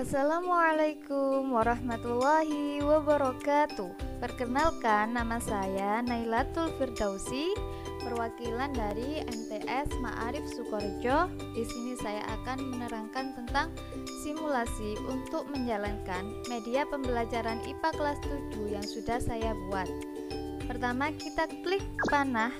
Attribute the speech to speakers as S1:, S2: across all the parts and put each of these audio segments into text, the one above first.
S1: Assalamualaikum warahmatullahi wabarakatuh. Perkenalkan, nama saya Nailatul Firdausi, perwakilan dari MTS Ma'arif Sukorejo. Di sini saya akan menerangkan tentang simulasi untuk menjalankan media pembelajaran IPA kelas 7 yang sudah saya buat. Pertama, kita klik panah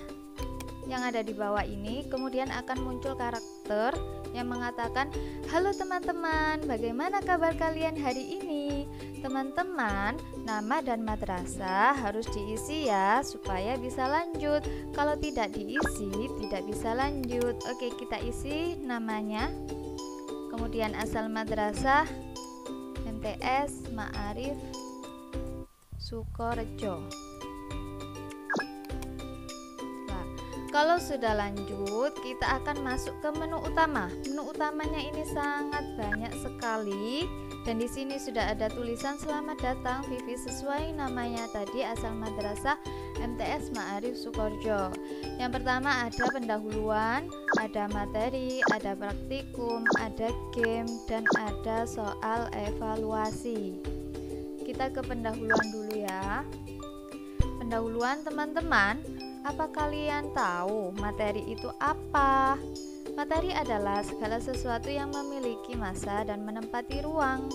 S1: yang ada di bawah ini, kemudian akan muncul karakter yang mengatakan, "Halo teman-teman, bagaimana kabar kalian hari ini?" Teman-teman, nama dan madrasah harus diisi ya, supaya bisa lanjut. Kalau tidak diisi, tidak bisa lanjut. Oke, kita isi namanya, kemudian asal madrasah MTS Ma'arif Sukorejo. Kalau sudah lanjut, kita akan masuk ke menu utama. Menu utamanya ini sangat banyak sekali, dan di sini sudah ada tulisan "Selamat datang Vivi" sesuai namanya tadi, asal madrasah MTS Ma'arif Sukorejo. Yang pertama ada pendahuluan, ada materi, ada praktikum, ada game, dan ada soal evaluasi. Kita ke pendahuluan dulu ya. Pendahuluan, teman-teman, apa kalian tahu materi itu apa? Materi adalah segala sesuatu yang memiliki masa dan menempati ruang.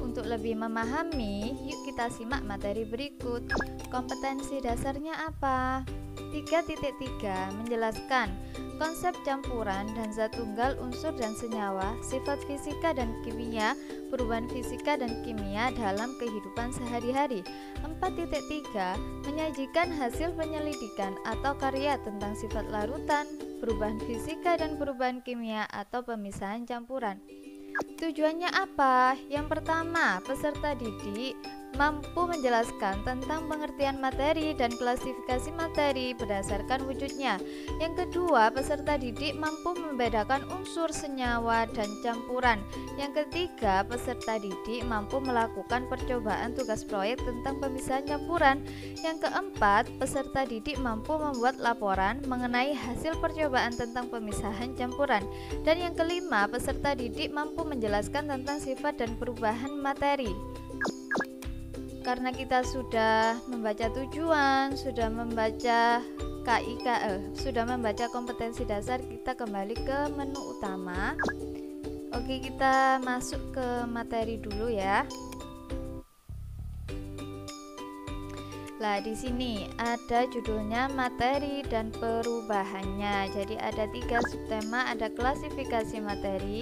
S1: Untuk lebih memahami, yuk kita simak materi berikut. Kompetensi dasarnya apa? 3.3 menjelaskan konsep campuran dan zat tunggal, unsur dan senyawa, sifat fisika dan kimia, perubahan fisika dan kimia dalam kehidupan sehari-hari. 4.3 menyajikan hasil penyelidikan atau karya tentang sifat larutan, perubahan fisika dan perubahan kimia atau pemisahan campuran. Tujuannya apa? Yang pertama, peserta didik mampu menjelaskan tentang pengertian materi dan klasifikasi materi berdasarkan wujudnya. Yang kedua, peserta didik mampu membedakan unsur, senyawa, dan campuran. Yang ketiga, peserta didik mampu melakukan percobaan tugas proyek tentang pemisahan campuran. Yang keempat, peserta didik mampu membuat laporan mengenai hasil percobaan tentang pemisahan campuran. Dan yang kelima, peserta didik mampu menjelaskan tentang sifat dan perubahan materi. Karena kita sudah membaca tujuan, sudah membaca KIKE, sudah membaca kompetensi dasar, kita kembali ke menu utama. Oke, kita masuk ke materi dulu ya. Nah, di sini ada judulnya materi dan perubahannya. Jadi ada 3 subtema, ada klasifikasi materi,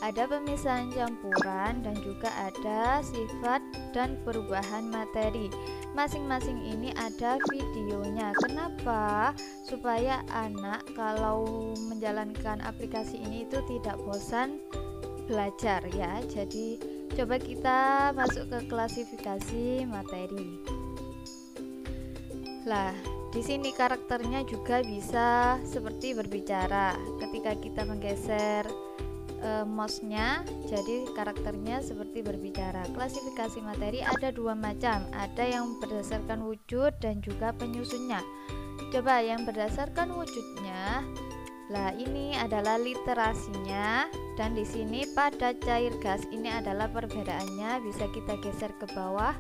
S1: ada pemisahan campuran, dan juga ada sifat dan perubahan materi. Masing-masing ini ada videonya. Kenapa? Supaya anak kalau menjalankan aplikasi ini itu tidak bosan belajar ya. Jadi coba kita masuk ke klasifikasi materi. Lah, di sini karakternya juga bisa seperti berbicara. Ketika kita menggeser mouse-nya, jadi karakternya seperti berbicara. Klasifikasi materi ada 2 macam, ada yang berdasarkan wujud dan juga penyusunnya. Coba yang berdasarkan wujudnya. Lah, ini adalah literasinya, dan di sini pada cair gas ini adalah perbedaannya. Bisa kita geser ke bawah.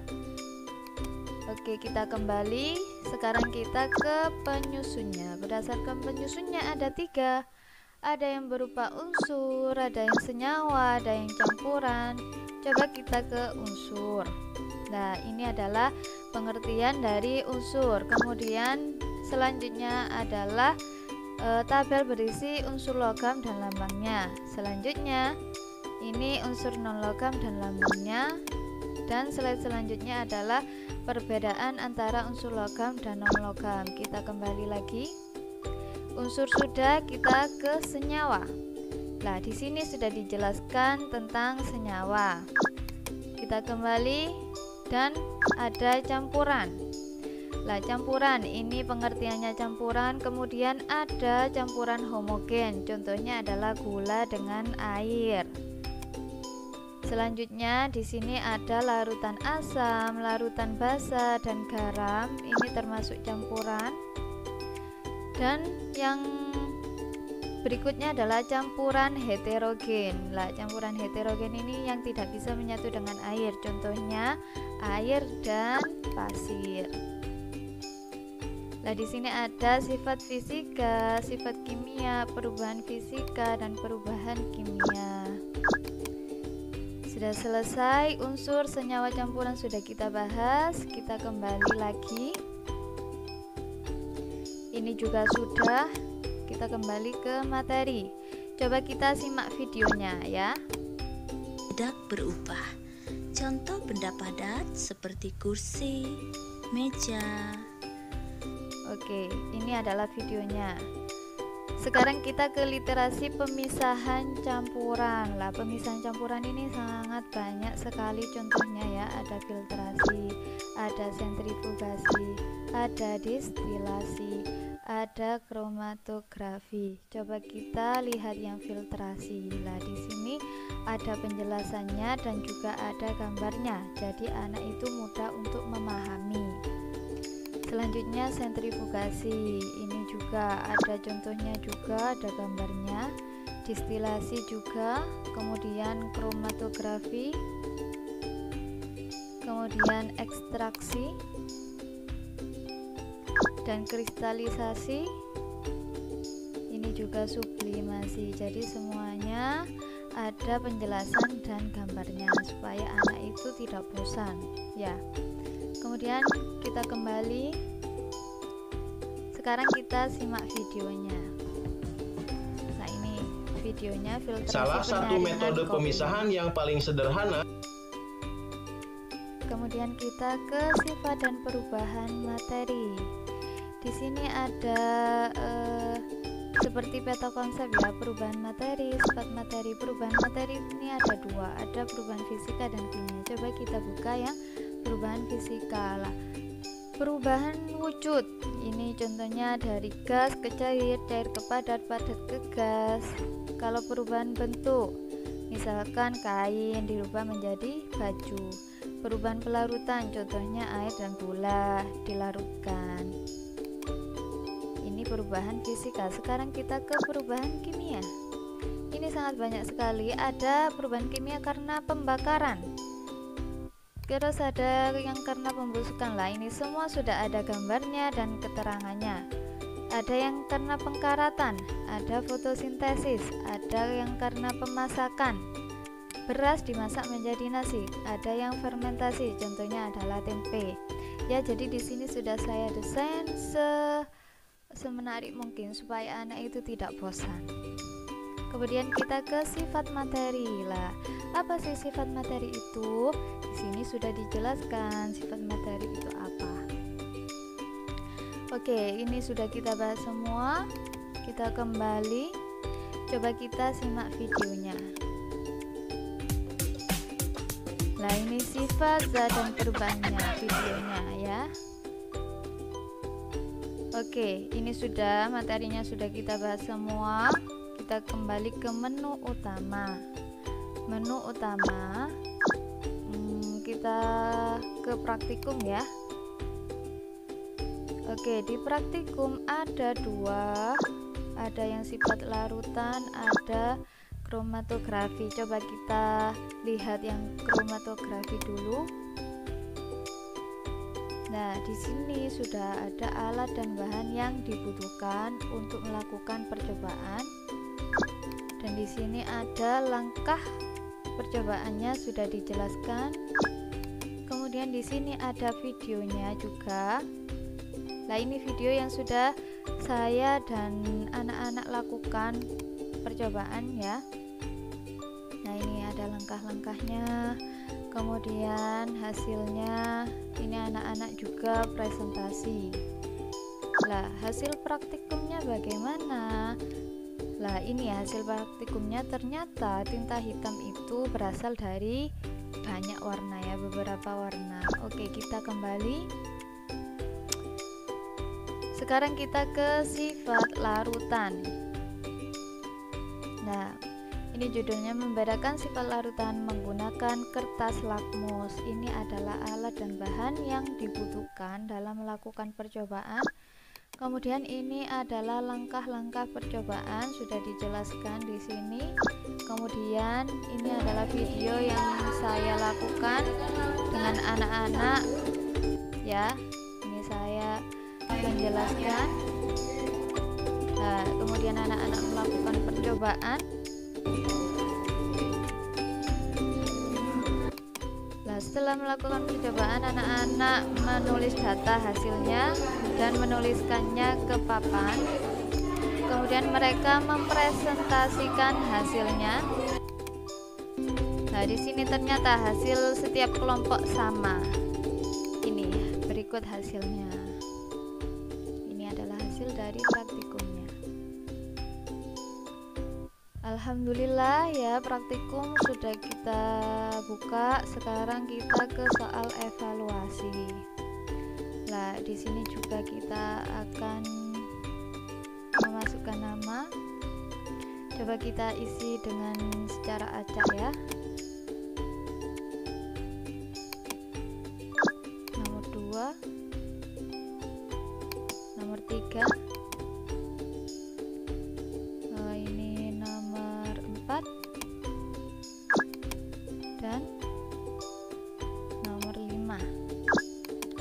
S1: Oke, kita kembali. Sekarang kita ke penyusunnya. Berdasarkan penyusunnya ada 3. Ada yang berupa unsur, ada yang senyawa, ada yang campuran. Coba kita ke unsur. Nah, ini adalah pengertian dari unsur. Kemudian selanjutnya adalah tabel berisi unsur logam dan lambangnya. Selanjutnya ini unsur non logam dan lambangnya. Dan slide selanjutnya adalah perbedaan antara unsur logam dan non logam. Kita kembali lagi. Unsur sudah, kita ke senyawa. Nah, di sini sudah dijelaskan tentang senyawa. Kita kembali dan ada campuran. Nah, campuran ini pengertiannya campuran, kemudian ada campuran homogen. Contohnya adalah gula dengan air. Selanjutnya di sini ada larutan asam, larutan basa, dan garam. Ini termasuk campuran. Dan yang Berikutnya adalah campuran heterogen. Lah, campuran heterogen ini yang tidak bisa menyatu dengan air. Contohnya air dan pasir. Nah, di sini ada sifat fisika, sifat kimia, perubahan fisika, dan perubahan kimia. Sudah selesai, unsur senyawa campuran sudah kita bahas. Kita kembali lagi. Ini juga sudah. Kita kembali ke materi. Coba kita simak videonya ya.
S2: Tidak berubah. Contoh benda padat seperti kursi, meja.
S1: Oke, ini adalah videonya. Sekarang kita ke literasi pemisahan campuran. Lah, pemisahan campuran ini sangat banyak sekali contohnya ya. Ada filtrasi, ada sentrifugasi, ada distilasi, ada kromatografi. Coba kita lihat yang filtrasi. Lah, di sini ada penjelasannya dan juga ada gambarnya. Jadi anak itu mudah untuk memahami. Selanjutnya sentrifugasi, ini juga ada contohnya juga, ada gambarnya. Distilasi juga, kemudian kromatografi, kemudian ekstraksi dan kristalisasi, ini juga sublimasi. Jadi semuanya ada penjelasan dan gambarnya supaya anak itu tidak bosan ya. Kemudian kita kembali. Sekarang kita simak videonya. Nah, ini videonya filtrasi.
S3: Salah satu metode pemisahan yang paling sederhana.
S1: Kemudian kita ke sifat dan perubahan materi. Di sini ada seperti peta konsep ya, perubahan materi, sifat materi. Perubahan materi ini ada dua, ada perubahan fisika dan kimia. Coba kita buka yang perubahan fisika lah. Perubahan wujud, ini contohnya dari gas ke cair, cair ke padat, padat ke gas. Kalau perubahan bentuk, misalkan kain dirubah menjadi baju. Perubahan pelarutan, contohnya air dan gula dilarutkan. Ini perubahan fisika. Sekarang kita ke perubahan kimia. Ini sangat banyak sekali. Ada perubahan kimia karena pembakaran, terus ada yang karena pembusukan. Lah, ini semua sudah ada gambarnya dan keterangannya. Ada yang karena pengkaratan, ada fotosintesis, ada yang karena pemasakan, beras dimasak menjadi nasi, ada yang fermentasi, contohnya adalah tempe. Ya, jadi di sini sudah saya desain semenarik mungkin supaya anak itu tidak bosan. Kemudian kita ke sifat materi. Lah, apa sih sifat materi itu? Di sini sudah dijelaskan sifat materi itu apa. Oke, ini sudah kita bahas semua. Kita kembali. Coba kita simak videonya. Nah, ini sifat, zat, dan perubahannya videonya ya. Oke, ini sudah materinya sudah kita bahas semua. Kita kembali ke menu utama. Menu utama, kita ke praktikum ya. Oke, di praktikum ada dua, ada yang sifat larutan, ada kromatografi. Coba kita lihat yang kromatografi dulu. Nah, di sini sudah ada alat dan bahan yang dibutuhkan untuk melakukan percobaan. Dan di sini ada langkah percobaannya sudah dijelaskan. Kemudian di sini ada videonya juga. Nah, ini video yang sudah saya dan anak-anak lakukan percobaan ya. Nah, ini ada langkah-langkahnya. Kemudian hasilnya, ini anak-anak juga presentasi. Lah, hasil praktikumnya bagaimana? Lah, ini hasil praktikumnya, ternyata tinta hitam itu berasal dari banyak warna ya, beberapa warna. Oke, kita kembali. Sekarang kita ke sifat larutan. Nah, ini judulnya membedakan sifat larutan menggunakan kertas lakmus. Ini adalah alat dan bahan yang dibutuhkan dalam melakukan percobaan. Kemudian ini adalah langkah-langkah percobaan, sudah dijelaskan di sini. Kemudian ini adalah video yang saya lakukan dengan anak-anak ya. Ini saya menjelaskan. Nah, kemudian anak-anak melakukan percobaan. Setelah melakukan percobaan, anak-anak menulis data hasilnya dan menuliskannya ke papan. Kemudian mereka mempresentasikan hasilnya. Nah, di sini ternyata hasil setiap kelompok sama. Ini berikut hasilnya. Ini adalah hasil dari praktikumnya. Alhamdulillah ya, praktikum sudah kita buka. Sekarang kita ke soal evaluasi. Nah, di sini juga kita akan memasukkan nama. Coba kita isi dengan secara acak ya. Nomor 2, nomor 3, ini nomor 4, dan nomor 5.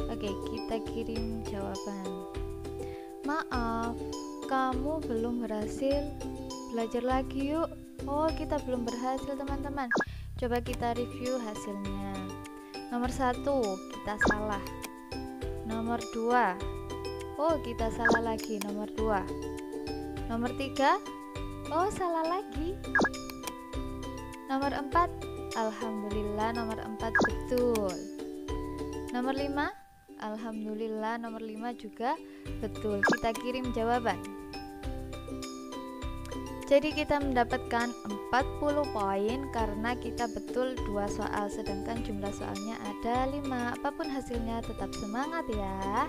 S1: Oke, kita kirim jawaban. Maaf, kamu belum berhasil. Belajar lagi yuk. Oh, kita belum berhasil teman-teman. Coba kita review hasilnya. Nomor 1, kita salah. Nomor 2, oh kita salah lagi. Nomor 2. Nomor 3, oh salah lagi. Nomor 4, alhamdulillah nomor 4 betul. Nomor 5, alhamdulillah nomor 5 juga betul. Kita kirim jawaban. Jadi kita mendapatkan 40 poin karena kita betul 2 soal, sedangkan jumlah soalnya ada 5. Apapun hasilnya tetap semangat ya.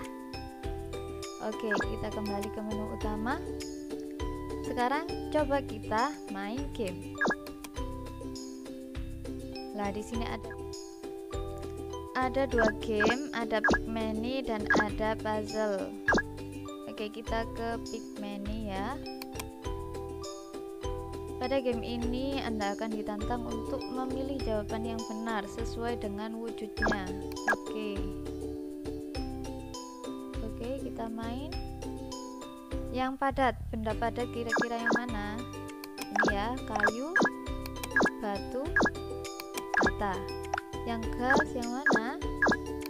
S1: Oke, kita kembali ke menu utama. Sekarang coba kita main game. Lah, di sini ada 2 game, ada Picmany dan ada puzzle. Oke, kita ke Picmany ya. Pada game ini Anda akan ditantang untuk memilih jawaban yang benar sesuai dengan wujudnya. Oke, kita main. Yang padat, benda padat kira-kira yang mana? Ini ya, kayu, batu, bata. Yang gas yang mana?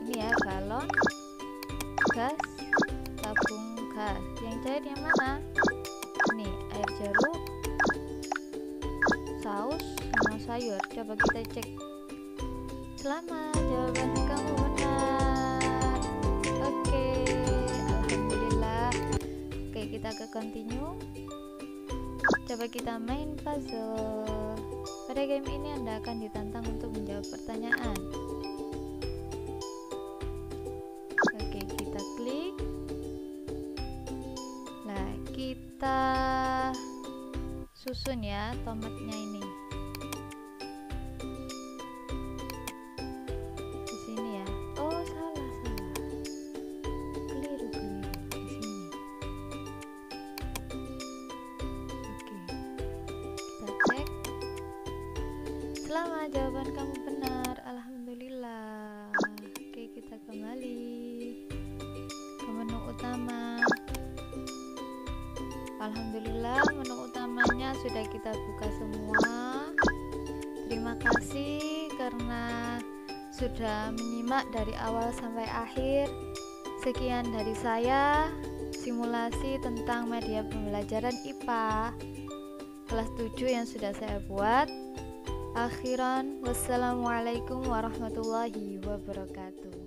S1: Ini ya, galon, gas, tabung gas. Yang cair yang mana? Ini air jeruk, saus, sama sayur. Coba kita cek. Selamat, jawaban kamu benar. Oke, alhamdulillah. Oke, kita ke continue. Coba kita main puzzle. Pada game ini Anda akan ditantang untuk menjawab pertanyaan. Oke, kita klik. Nah, kita susun ya tomatnya ini. Di sini ya. Oh, salah. Keliru di sini. Oke. Kita cek. Selamat, jawaban kamu benar. Alhamdulillah. Oke, kita kembali ke menu utama. Alhamdulillah, menu utamanya sudah kita buka semua. Terima kasih karena sudah menyimak dari awal sampai akhir. Sekian dari saya, simulasi tentang media pembelajaran IPA kelas 7 yang sudah saya buat. Akhiran, wassalamualaikum warahmatullahi wabarakatuh.